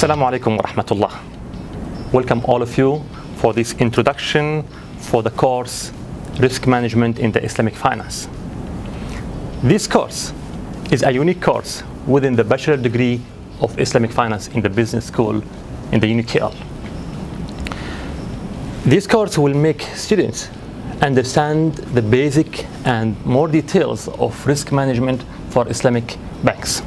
Assalamu alaikum wa rahmatullah. Welcome all of you for this introduction for the course Risk Management in the Islamic Finance. This course is a unique course within the bachelor degree of Islamic Finance in the business school in the UniKL. This course will make students understand the basic and more details of risk management for Islamic banks.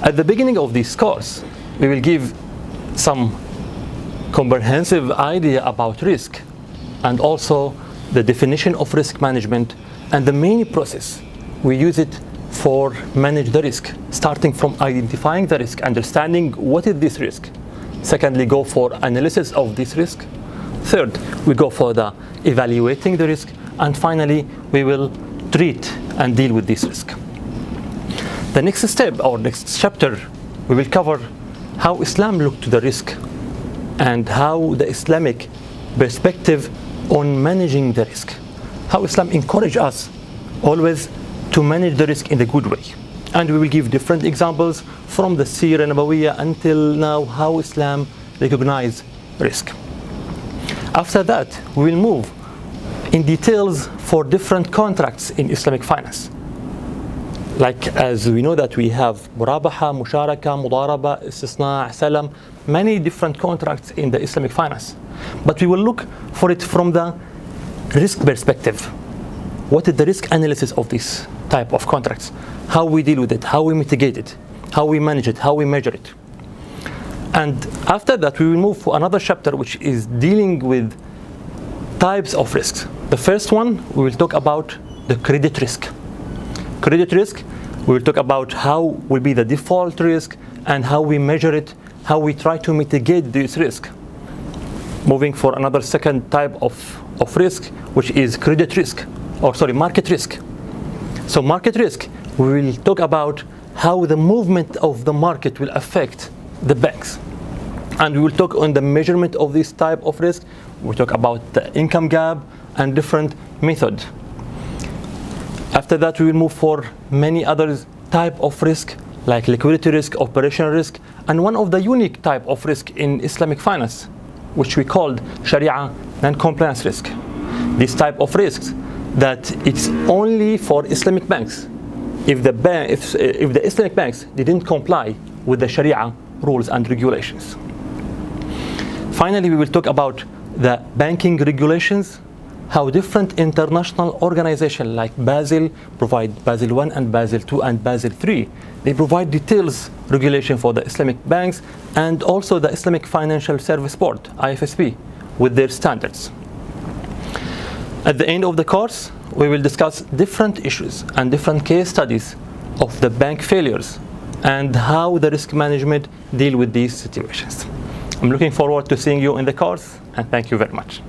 At the beginning of this course, we will give some comprehensive idea about risk and also the definition of risk management and the main process we use it for manage the risk, starting from identifying the risk, understanding what is this risk. Secondly, go for analysis of this risk. Third, we go for the evaluating the risk. And finally, we will treat and deal with this risk. The next step or next chapter, we will cover how Islam looked to the risk and how the Islamic perspective on managing the risk. How Islam encourages us always to manage the risk in a good way. And we will give different examples from the Seerah Nabawiyya until now how Islam recognizes risk. After that, we will move in details for different contracts in Islamic finance. Like as we know that we have Murabaha, Musharaka, Mudaraba, Istisna, Salam, many different contracts in the Islamic finance. But we will look for it from the risk perspective. What is the risk analysis of this type of contracts? How we deal with it, how we mitigate it, how we manage it, how we measure it. And after that, we will move to another chapter which is dealing with types of risks. The first one, we will talk about the credit risk. Credit risk, we will talk about how will be the default risk and how we measure it, how we try to mitigate this risk. Moving for another second type of risk, which is credit risk, market risk. So market risk, we will talk about how the movement of the market will affect the banks. And we will talk on the measurement of this type of risk. We'll talk about the income gap and different methods. After that, we will move for many other type of risk, like liquidity risk, operational risk, and one of the unique type of risk in Islamic finance, which we called Sharia non-compliance risk. This type of risks that it's only for Islamic banks. If the Islamic banks didn't comply with the Sharia rules and regulations. Finally, we will talk about the banking regulations, how different international organizations like Basel provide Basel I and Basel II and Basel III. They provide details regulation for the Islamic banks and also the Islamic Financial Service Board, IFSB, with their standards. At the end of the course, we will discuss different issues and different case studies of the bank failures and how the risk management deal with these situations. I'm looking forward to seeing you in the course, and thank you very much.